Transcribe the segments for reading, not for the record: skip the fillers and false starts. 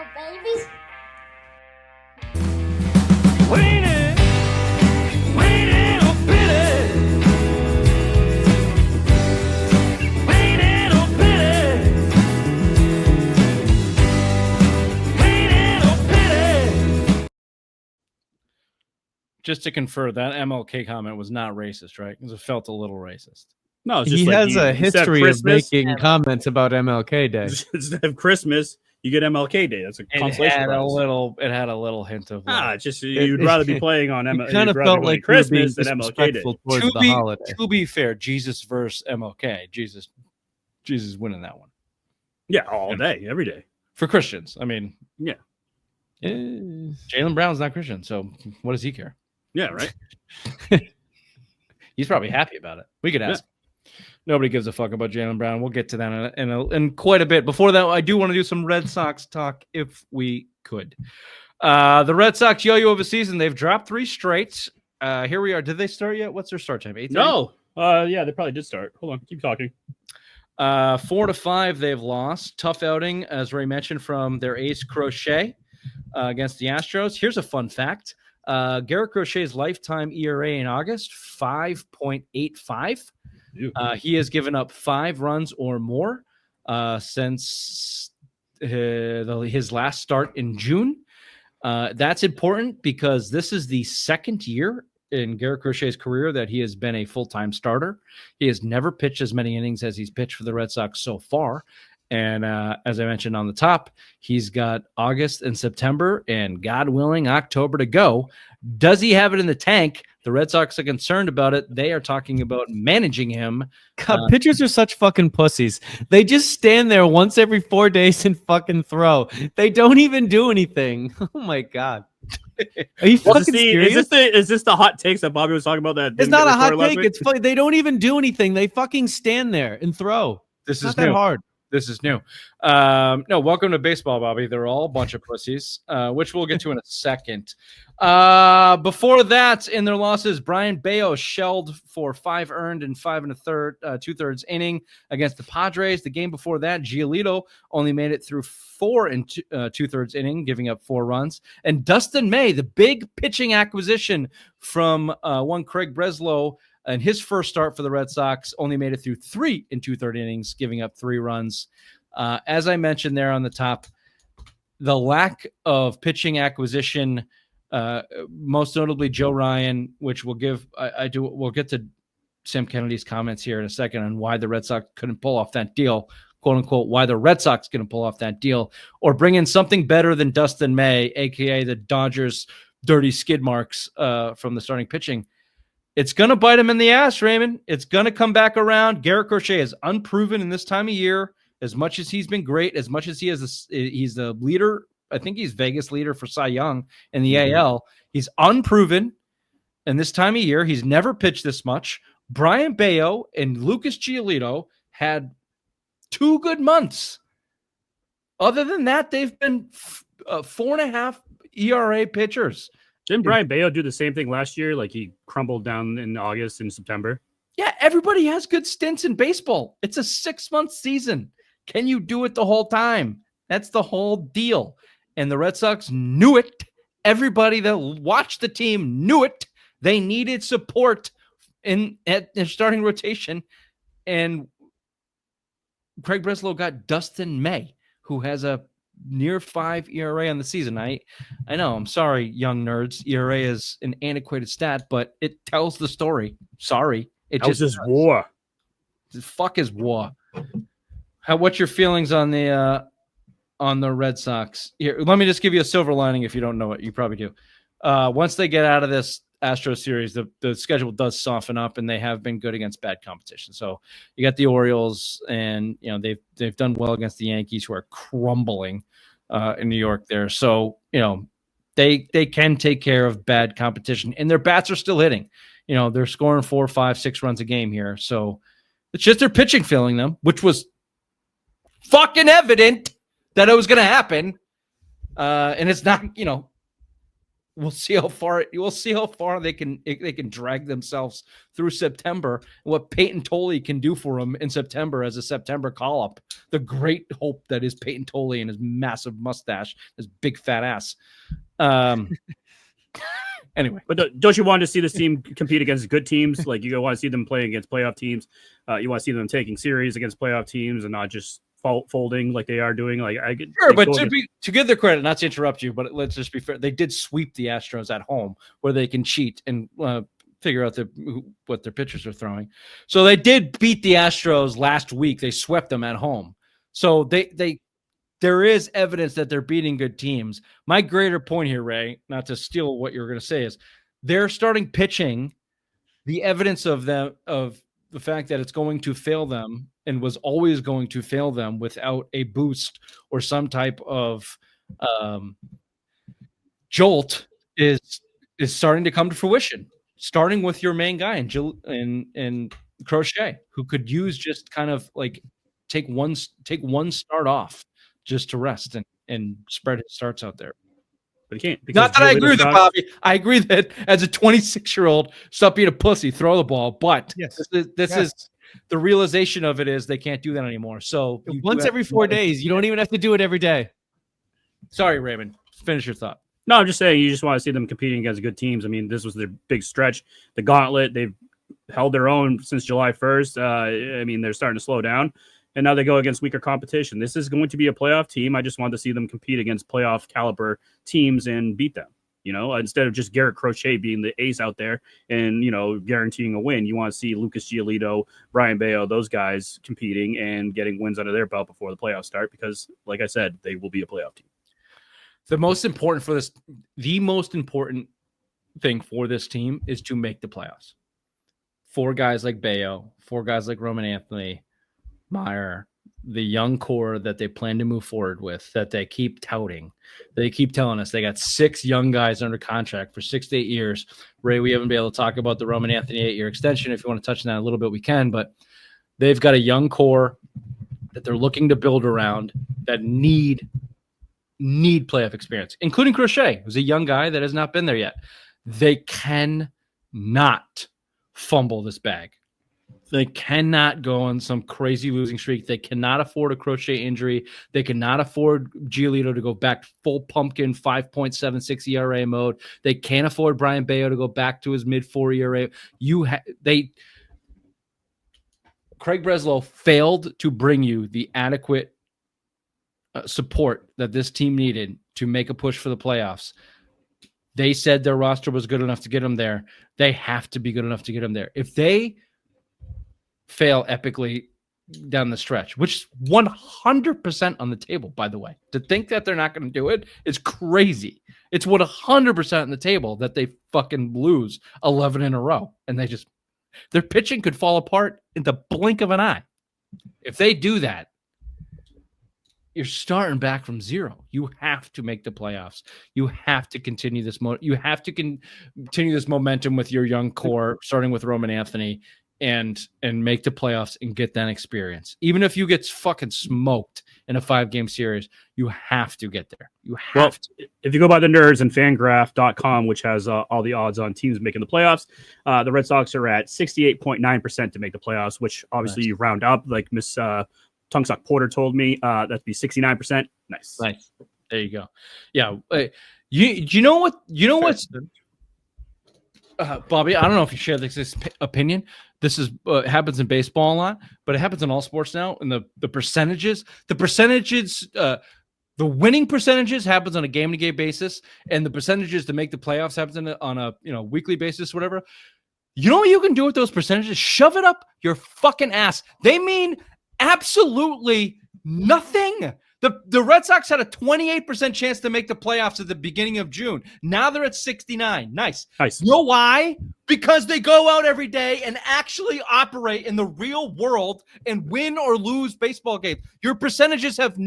little babies. Waiting, oh pity. Waiting, oh pity. Waiting, oh pity. Just to confer, that MLK comment was not racist, right? Because it felt a little racist. No, it's just He like has a history of making comments about MLK Day. Instead of Christmas, you get MLK Day. That's a consolation It prize. had a little hint of like, just you'd rather be playing on MLK. Kind of felt like Christmas than MLK Day. Towards the holiday. To be fair, Jesus versus MLK. Jesus winning that one. Yeah, all day, every day. For Christians. I mean, yeah. Jaylen Brown's not Christian, so what does he care? Yeah, right. He's probably happy about it. We could ask. Yeah. Nobody gives a fuck about Jaylen Brown. We'll get to that in quite a bit. Before that, I do want to do some Red Sox talk if we could. The Red Sox Yo Yo of a season. They've dropped 3 straight. Here we are. Did they start yet? What's their start time? 8:30? No. Yeah, they probably did start. Hold on. Keep talking. 4-5 they've lost. Tough outing, as Ray mentioned, from their ace Crochet against the Astros. Here's a fun fact. Garrett Crochet's lifetime ERA in August, 5.85. He has given up 5 runs or more since his last start in June. That's important because this is the second year in Garrett Crochet's career that he has been a full-time starter. He has never pitched as many innings as he's pitched for the Red Sox so far. And as I mentioned on the top, he's got August and September and, God willing, October to go. Does he have it in the tank? The Red Sox are concerned about it. They are talking about managing him. God, pitchers are such fucking pussies. They just stand there once every 4 days and fucking throw. They don't even do anything. Oh, my God. Are you fucking serious? Is this the hot takes that Bobby was talking about? That it's not a hot take. It's funny. They don't even do anything. They fucking stand there and throw. This is not new. That hard. This is new. No, welcome to baseball, Bobby. They're all a bunch of pussies, which we'll get to in a second. Before that, in their losses, Brian Bayo shelled for 5 earned and 5 2/3 inning against the Padres. The game before that, Giolito only made it through 4 2/3 inning, giving up 4 runs. And Dustin May, the big pitching acquisition from one Craig Breslow, and his first start for the Red Sox, only made it through 3 2/3 innings, giving up 3 runs. As I mentioned there on the top, the lack of pitching acquisition, most notably Joe Ryan, which we'll get to Sam Kennedy's comments here in a second on why the Red Sox couldn't pull off that deal, quote unquote, why the Red Sox couldn't pull off that deal, or bring in something better than Dustin May, aka the Dodgers' dirty skid marks from the starting pitching. It's going to bite him in the ass, Raymond. It's going to come back around. Garrett Crochet is unproven in this time of year. As much as he's been great, as much as he's the leader, I think he's Vegas leader for Cy Young in the AL. He's unproven in this time of year. He's never pitched this much. Brian Bayo and Lucas Giolito had 2 good months. Other than that, they've been 4.5 ERA pitchers. Didn't Brian Bayo do the same thing last year? Like he crumbled down in August and September? Yeah, everybody has good stints in baseball. It's a 6-month season. Can you do it the whole time? That's the whole deal. And the Red Sox knew it. Everybody that watched the team knew it. They needed support at their starting rotation. And Craig Breslow got Dustin May, who has a near 5 ERA on the season. I know. I'm sorry, young nerds. ERA is an antiquated stat, but it tells the story. Sorry. It just is war. Fuck is war. What's your feelings on the Red Sox? Here, let me just give you a silver lining if you don't know it. You probably do. Once they get out of this Astro series, the schedule does soften up, and they have been good against bad competition. So you got the Orioles, and they've done well against the Yankees, who are crumbling in New York there. So they can take care of bad competition, and their bats are still hitting. They're scoring 4, 5, 6 runs a game here. So it's just their pitching failing them, which was fucking evident that it was going to happen. And it's not, We'll see how far they can drag themselves through September. And what Peyton Tolley can do for them in September as a September call-up. The great hope that is Peyton Tolley and his massive mustache, his big fat ass. Anyway, but don't you want to see this team compete against good teams? Like you want to see them playing against playoff teams. You want to see them taking series against playoff teams and not just folding like they are doing. Like sure, but to give their credit, not to interrupt you, but let's just be fair. They did sweep the Astros at home, where they can cheat and figure out what their pitchers are throwing. So they did beat the Astros last week. They swept them at home. So there is evidence that they're beating good teams. My greater point here, Ray, not to steal what you're going to say, is they're starting pitching. The evidence of the fact that it's going to fail them and was always going to fail them without a boost or some type of jolt is starting to come to fruition. Starting with your main guy and Crochet, who could use just kind of like take one start off just to rest and spread his starts out there. But he can't. Not that I agree with it, Bobby. I agree that as a 26-year-old, stop being a pussy, throw the ball. But this is the realization of it is they can't do that anymore. So once every 4 days, you don't even have to do it every day. Sorry, Raymond. Finish your thought. No, I'm just saying you just want to see them competing against good teams. I mean, this was their big stretch. The gauntlet, they've held their own since July 1st. I mean, they're starting to slow down. And now they go against weaker competition. This is going to be a playoff team. I just want to see them compete against playoff caliber teams and beat them. You know, instead of just Garrett Crochet being the ace out there and, you know, guaranteeing a win, you want to see Lucas Giolito, Brian Bayo, those guys competing and getting wins under their belt before the playoffs start because, like I said, they will be a playoff team. The most important thing for this team is to make the playoffs. 4 guys like Bayo, 4 guys like Roman Anthony, Meyer, the young core that they plan to move forward with, that they keep touting. They keep telling us they got 6 young guys under contract for 6 to 8 years. Ray, we haven't been able to talk about the Roman Anthony 8-year extension. If you want to touch on that a little bit, we can. But they've got a young core that they're looking to build around that need playoff experience, including Crochet, who's a young guy that has not been there yet. They cannot fumble this bag. They cannot go on some crazy losing streak. They cannot afford a Crochet injury. They cannot afford Giolito to go back full pumpkin 5.76 ERA mode. They can't afford Brian Bayo to go back to his mid-4 ERA. Craig Breslow failed to bring you the adequate support that this team needed to make a push for the playoffs. They said their roster was good enough to get them there. They have to be good enough to get them there. If they fail epically down the stretch, which is 100% on the table, by the way. To think that they're not going to do it is crazy. It's 100% on the table that they fucking lose 11 in a row. And their pitching could fall apart in the blink of an eye. If they do that, you're starting back from zero. You have to make the playoffs. You have to continue this. You have to continue this momentum with your young core, starting with Roman Anthony, and make the playoffs and get that experience. Even if you get fucking smoked in a 5-game series, you have to get there. You have to. If you go by the nerds and fangraph.com, which has all the odds on teams making the playoffs, the Red Sox are at 68.9% to make the playoffs, which obviously you round up, like Miss Tungsock Porter told me. That'd be 69%. Nice. There you go. Yeah. You know what? You know what's Bobby, I don't know if you share this opinion. This is happens in baseball a lot, but it happens in all sports now. And the percentages, the winning percentages happens on a game-to-game basis, and the percentages to make the playoffs happens on a weekly basis, whatever. You know what you can do with those percentages? Shove it up your fucking ass. They mean absolutely nothing. The Red Sox had a 28% chance to make the playoffs at the beginning of June. Now they're at 69. Nice. You know why? Because they go out every day and actually operate in the real world and win or lose baseball games. Your percentages have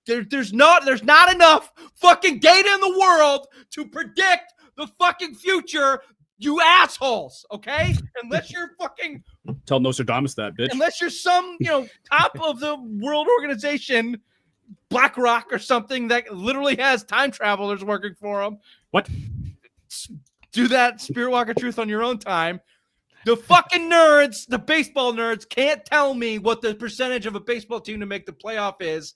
there's not enough fucking data in the world to predict the fucking future. You assholes, okay? Unless you're fucking tell Nostradamus that, bitch. Unless you're some, top of the world organization BlackRock or something that literally has time travelers working for them. What? Do that Spirit Walk of Truth on your own time. The fucking nerds, the baseball nerds, can't tell me what the percentage of a baseball team to make the playoff is.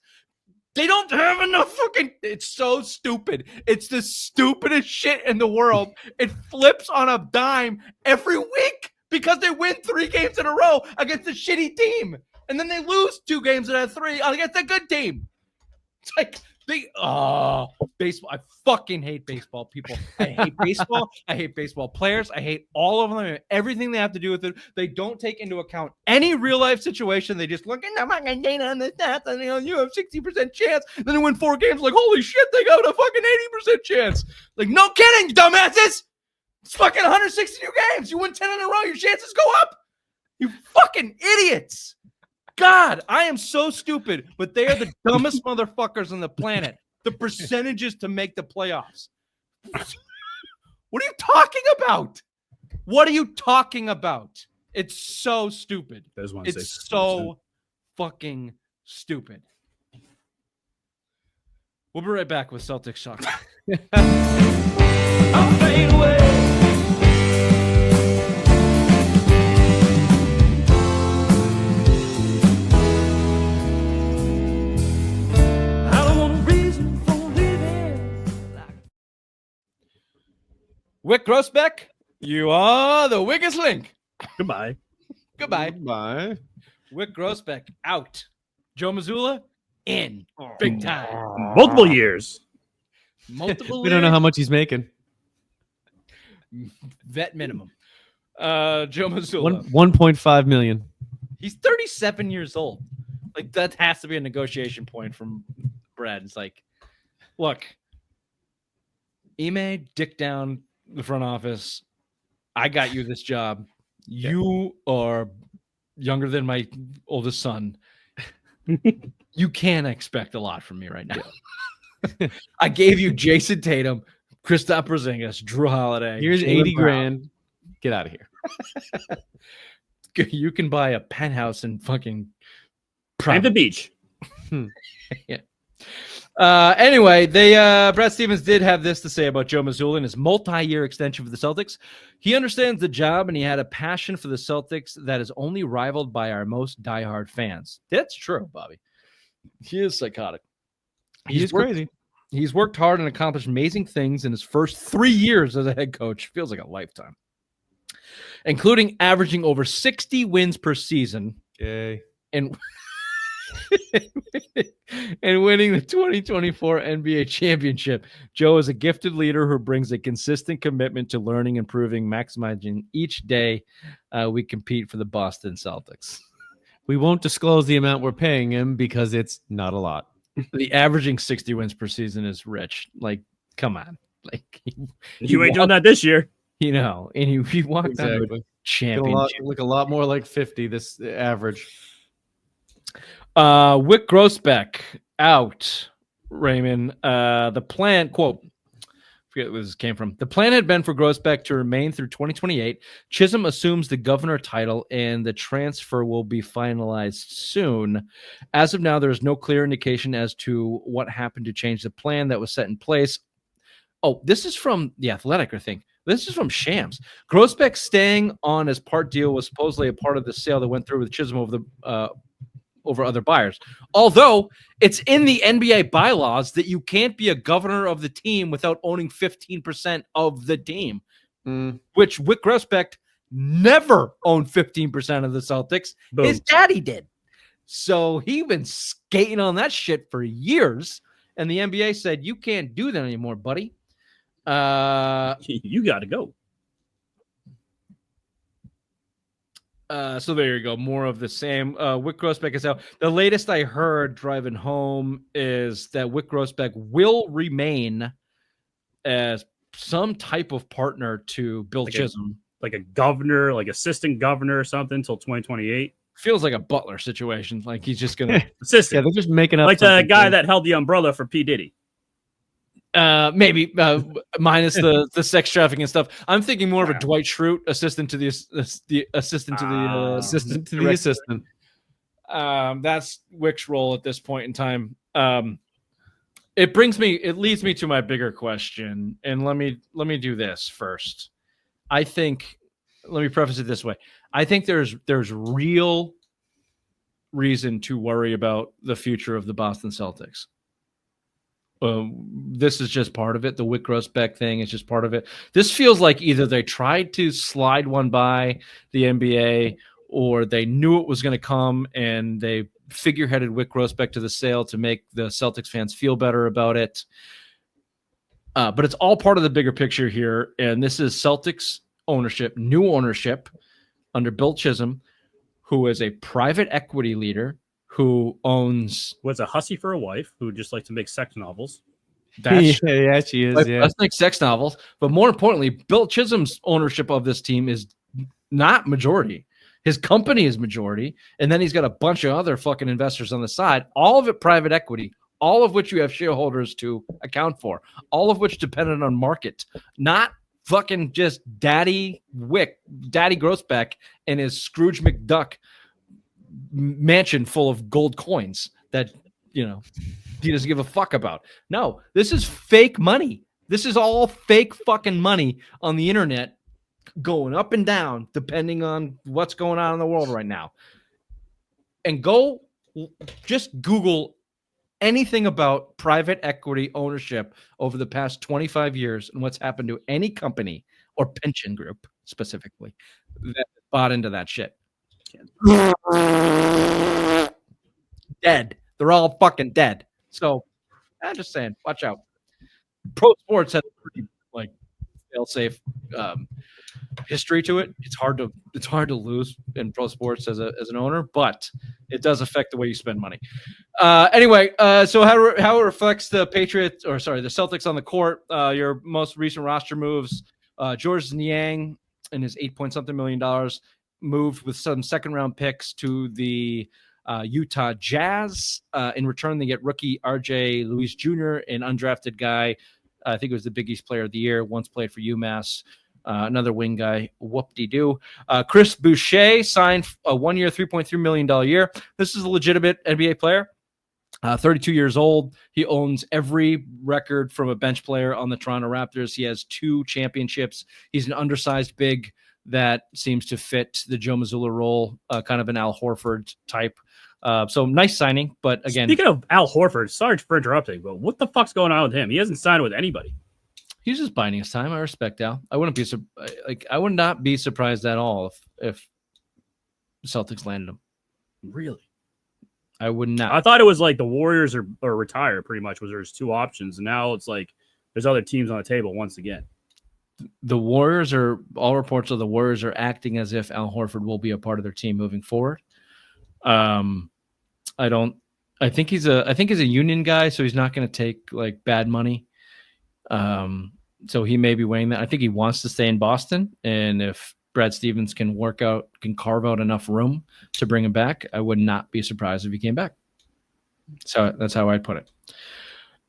They don't have enough fucking... It's so stupid. It's the stupidest shit in the world. It flips on a dime every week because they win 3 games in a row against a shitty team. And then they lose 2 games out of 3 against a good team. It's like... baseball. I fucking hate baseball, people. I hate baseball. I hate baseball players. I hate all of them. Everything they have to do with it. They don't take into account any real life situation. They just look at the fucking data on the stats and you have 60% chance. Then they win 4 games. Like, holy shit, they got a fucking 80% chance. Like, no kidding, dumbasses. It's fucking 162 games. You win 10 in a row. Your chances go up. You fucking idiots. God, I am so stupid, but they are the dumbest motherfuckers on the planet. The percentages to make the playoffs. What are you talking about? What are you talking about? It's so stupid. It's so fucking stupid. We'll be right back with Celtics Shock. I'll fade away. Wyc Grousbeck, you are the weakest link. Goodbye. Goodbye. Bye. Wyc Grousbeck out. Joe Mazzulla in. Big time. Multiple years. Multiple We don't know how much he's making. Vet minimum. Joe Mazzulla. 1.5 million. He's 37 years old. Like, that has to be a negotiation point from Brad. It's like, look, Ime, dick down the front office. I got you this job. You are younger than my oldest son. You can't expect a lot from me right now. I gave you Jason Tatum, Kristaps Porzingis, Drew Holiday. Here's Tatum 80 Brown. grand. Get out of here. You can buy a penthouse in fucking And the beach. Yeah. Anyway, Brad Stevens did have this to say about Joe Mazzulla and his multi-year extension for the Celtics. He understands the job and he had a passion for the Celtics that is only rivaled by our most diehard fans. That's true, Bobby. He is psychotic. He's crazy. He's worked hard and accomplished amazing things in his first 3 years as a head coach. Feels like a lifetime. Including averaging over 60 wins per season. Yay. And and winning the 2024 NBA championship. Joe is a gifted leader who brings a consistent commitment to learning, improving, maximizing each day we compete for the Boston Celtics. We won't disclose the amount we're paying him because it's not a lot. The averaging 60 wins per season is rich. Like, come on. Like, You ain't doing that this year. You know, and he walked out of a championship. Look a lot more like 50 this average. Wyc Grousbeck out, Raymond. The plan, quote, forget where this came from. The plan had been for Grousbeck to remain through 2028. Chisholm assumes the governor title, and the transfer will be finalized soon. As of now, there is no clear indication as to what happened to change the plan that was set in place. Oh, this is from The Athletic, I think. This is from Shams. Grousbeck staying on his part deal was supposedly a part of the sale that went through with Chisholm over other buyers. Although it's in the NBA bylaws that you can't be a governor of the team without owning 15% of the team, which Wyc Grousbeck never owned 15% of the Celtics. Boom. His daddy did. So he been skating on that shit for years. And the NBA said, you can't do that anymore, buddy. You got to go. So there you go. More of the same. Wyc Grousbeck is out. The latest I heard driving home is that Wyc Grousbeck will remain as some type of partner to Bill Chisholm. Like a governor, like assistant governor or something until 2028. Feels like a Butler situation. Like he's just going to... Assistant. Yeah, they're just making up. Like the guy that held the umbrella for P. Diddy. Maybe minus the sex trafficking and stuff. I'm thinking more of a Dwight Schrute assistant to the assistant to the assistant to the assistant. That's Wyc's role at this point in time. It leads me to my bigger question, and let me do this first. Let me preface it this way. I think there's real reason to worry about the future of the Boston Celtics. This is just part of it. The Wyc Grousbeck thing is just part of it. This feels like either they tried to slide one by the NBA, or they knew it was going to come and they figureheaded Wyc Grousbeck to the sale to make the Celtics fans feel better about it. But it's all part of the bigger picture here. And this is Celtics ownership, new ownership under Bill Chisholm, who is a private equity leader who owns... Was a hussy for a wife who just likes to make sex novels. Yeah, she is. Yeah. Let's make sex novels. But more importantly, Bill Chisholm's ownership of this team is not majority. His company is majority. And then he's got a bunch of other fucking investors on the side, all of it private equity, all of which you have shareholders to account for, all of which dependent on market, not fucking just Daddy Grousbeck and his Scrooge McDuck mansion full of gold coins that, he doesn't give a fuck about. No, this is fake money. This is all fake fucking money on the internet going up and down depending on what's going on in the world right now. And just Google anything about private equity ownership over the past 25 years and what's happened to any company or pension group specifically that bought into that shit. Dead. They're all fucking dead. So I'm just saying, watch out. Pro sports has a pretty fail-safe history to it. It's hard to lose in pro sports as an owner, but it does affect the way you spend money. Anyway, so how it reflects the Celtics on the court. Your most recent roster moves. George Niang and his $8-point-something million moved with some second-round picks to the Utah Jazz. In return, they get rookie RJ Luis Jr., an undrafted guy. I think it was the Big East Player of the Year. Once played for UMass. Another wing guy. Whoop-de-doo. Chris Boucher signed a 1-year, $3.3 million year. This is a legitimate NBA player. 32 years old. He owns every record from a bench player on the Toronto Raptors. He has 2 championships. He's an undersized big that seems to fit the Joe Mazzulla role, kind of an Al Horford type. So nice signing, but again... Speaking of Al Horford, sorry for interrupting, but what the fuck's going on with him? He hasn't signed with anybody. He's just biding his time. I respect Al. I would not be surprised at all if Celtics landed him. Really? I would not. I thought it was like the Warriors or retire, pretty much, was there's 2 options, and now it's like there's other teams on the table once again. The Warriors all reports of the Warriors are acting as if Al Horford will be a part of their team moving forward. I think he's a union guy, so he's not going to take bad money. So he may be weighing that. I think he wants to stay in Boston, and if Brad Stevens can carve out enough room to bring him back, I would not be surprised if he came back. So that's how I'd put it.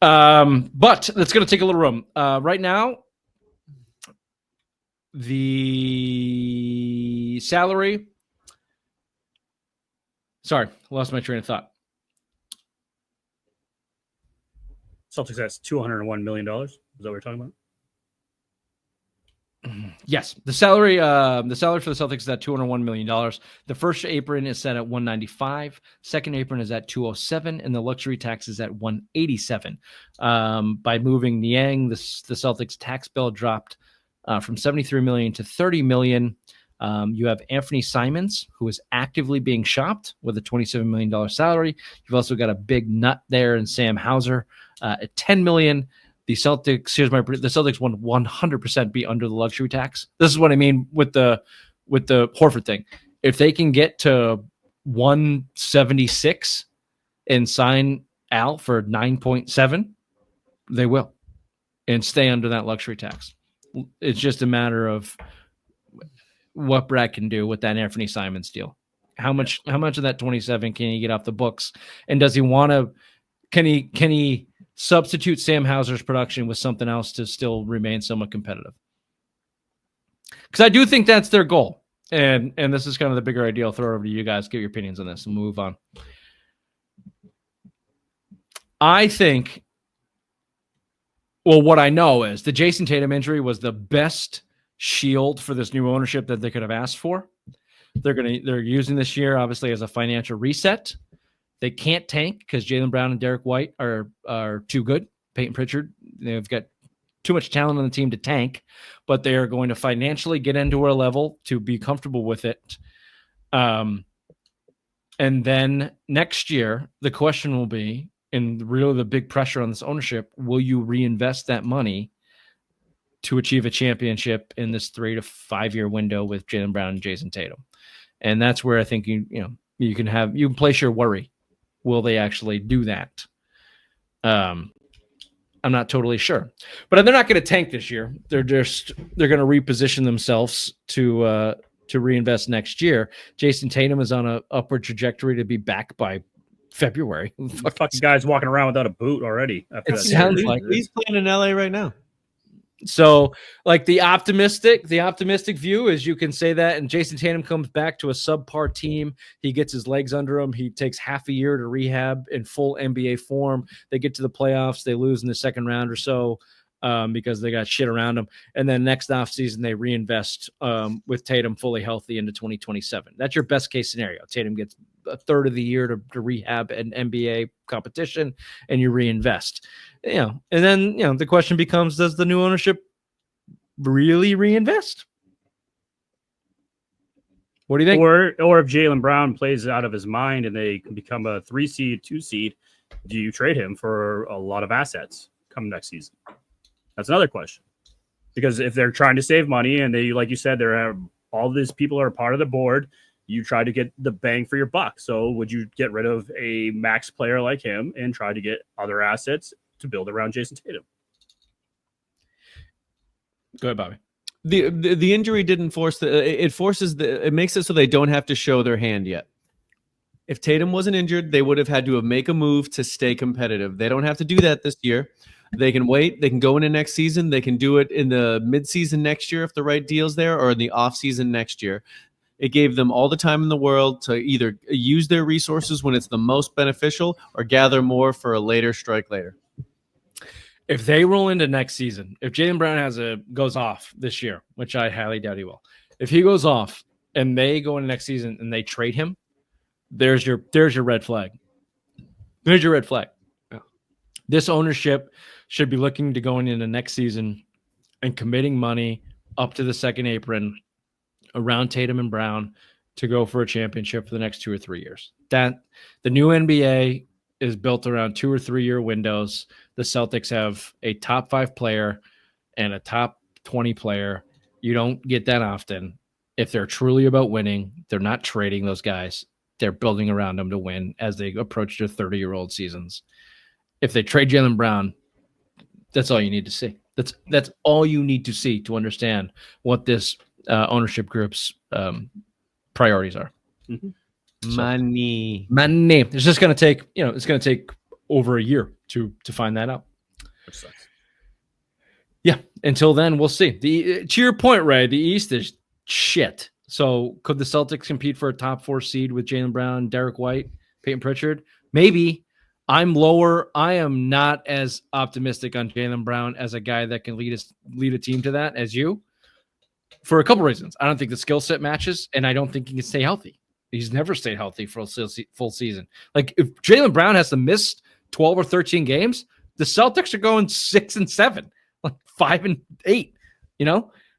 But that's going to take a little room. Right now, the salary. Sorry, lost my train of thought. Celtics has $201 million. Is that what we're talking about? Yes, the salary for the Celtics is at $201 million. The first apron is set at $195. Second apron is at $207, and the luxury tax is at $187. By moving Niang, the Celtics tax bill dropped from $73 million to $30 million. You have Anthony Simons, who is actively being shopped with a $27 million salary. You've also got a big nut there in Sam Hauser at $10 million. The Celtics, the Celtics won 100% be under the luxury tax. This is what I mean with the Horford thing. If they can get to 176 and sign Al for 9.7, they will, and stay under that luxury tax. It's just a matter of what Brad can do with that Anthony Simons deal. How much of that 27 can he get off the books? And does he want to? Can he substitute Sam Hauser's production with something else to still remain somewhat competitive? Because I do think that's their goal. and this is kind of the bigger idea. I'll throw it over to you guys. Get your opinions on this and move on. I think, well, what I know is the Jason Tatum injury was the best shield for this new ownership that they could have asked for. They're using this year obviously as a financial reset. They can't tank because Jaylen Brown and Derek White are too good. Peyton Pritchard, they've got too much talent on the team to tank, but they are going to financially get into a level to be comfortable with it. And then next year, the question will be, and really the big pressure on this ownership, will you reinvest that money to achieve a championship in this 3 to 5 year window with Jaylen Brown and Jason Tatum? And that's where I think you can place your worry. Will they actually do that? I'm not totally sure, but they're not going to tank this year. They're going to reposition themselves to reinvest next year. Jason Tatum is on an upward trajectory to be back by February. Fucking guy's walking around without a boot already. It sounds like he's playing in LA right now. So, like the optimistic view is you can say that, and Jason Tatum comes back to a subpar team. He gets his legs under him. He takes half a year to rehab in full NBA form. They get to the playoffs. They lose in the second round or so because they got shit around them. And then next offseason, they reinvest with Tatum fully healthy into 2027. That's your best case scenario. Tatum gets a third of the year to rehab an NBA competition, and you reinvest. And then the question becomes: does the new ownership really reinvest? What do you think? Or if Jaylen Brown plays out of his mind and they can become a 3 seed, 2 seed, do you trade him for a lot of assets come next season? That's another question. Because if they're trying to save money and they, like you said, all these people are part of the board, you try to get the bang for your buck. So would you get rid of a max player like him and try to get other assets to build around Jason Tatum? Go ahead, Bobby. The injury didn't force it makes it so they don't have to show their hand yet. If Tatum wasn't injured, they would have had to make a move to stay competitive. They don't have to do that this year. They can wait. They can go into next season. They can do it in the midseason next year if the right deal's there, or in the offseason next year. It gave them all the time in the world to either use their resources when it's the most beneficial or gather more for a later strike later. If they roll into next season, if Jaylen Brown goes off this year, which I highly doubt he will, if he goes off and they go into next season and they trade him, there's your red flag. There's your red flag. Yeah. This ownership should be looking to going into next season and committing money up to the second apron around Tatum and Brown to go for a championship for the next 2 or 3 years. That the new NBA is built around 2 or 3 year windows. The Celtics have a top 5 player and a top 20 player. You don't get that often. If they're truly about winning, they're not trading those guys. They're building around them to win as they approach their 30-year-old seasons. If they trade Jaylen Brown, that's all you need to see. That's all you need to see to understand what this ownership group's priorities are. Mm-hmm. Money. It's just going to take, it's going to take over a year to find that out. Which sucks. Yeah. Until then, we'll see. To your point, Ray, the East is shit. So could the Celtics compete for a top 4 seed with Jaylen Brown, Derek White, Peyton Pritchard? Maybe. I'm lower. I am not as optimistic on Jaylen Brown as a guy that can lead a team to that as you, for a couple reasons. I don't think the skill set matches, and I don't think he can stay healthy. He's never stayed healthy for a full season. Like, if Jaylen Brown has to miss 12 or 13 games, the Celtics are going 6-7, like 5-8,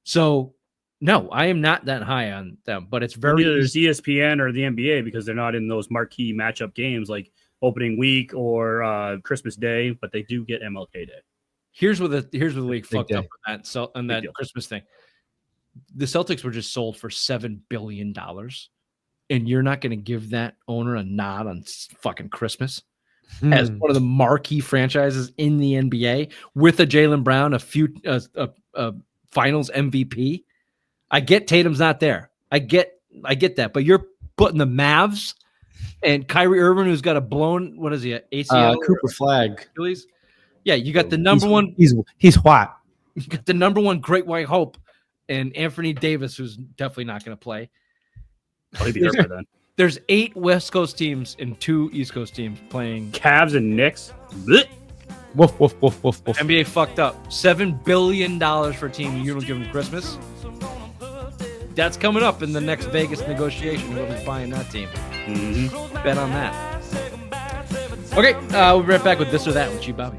So, no, I am not that high on them, but it's very either there's ESPN or the NBA because they're not in those marquee matchup games like opening week or Christmas Day, but they do get MLK Day. Here's where the league fucked up on that deal. Christmas thing. The Celtics were just sold for $7 billion, and you're not going to give that owner a nod on fucking Christmas as one of the marquee franchises in the NBA with a Jaylen Brown, a Finals MVP. I get Tatum's not there. I get that, but you're putting the Mavs and Kyrie Irving, who's got a blown, what is he, ACL? Cooper Flag. Achilles? Yeah, you got the number one. He's white. You got the number one great white hope and Anthony Davis, who's definitely not going to play. Oh, he'd be hurt by then. There's 8 West Coast teams and 2 East Coast teams playing. Cavs and Knicks. Blech. Woof, woof, woof, woof, woof. NBA fucked up. $7 billion for a team you don't give them Christmas. That's coming up in the next Vegas negotiation. Whoever's buying that team. Mm-hmm. Bet on that. Okay, we'll be right back with This or That with you, Bobby.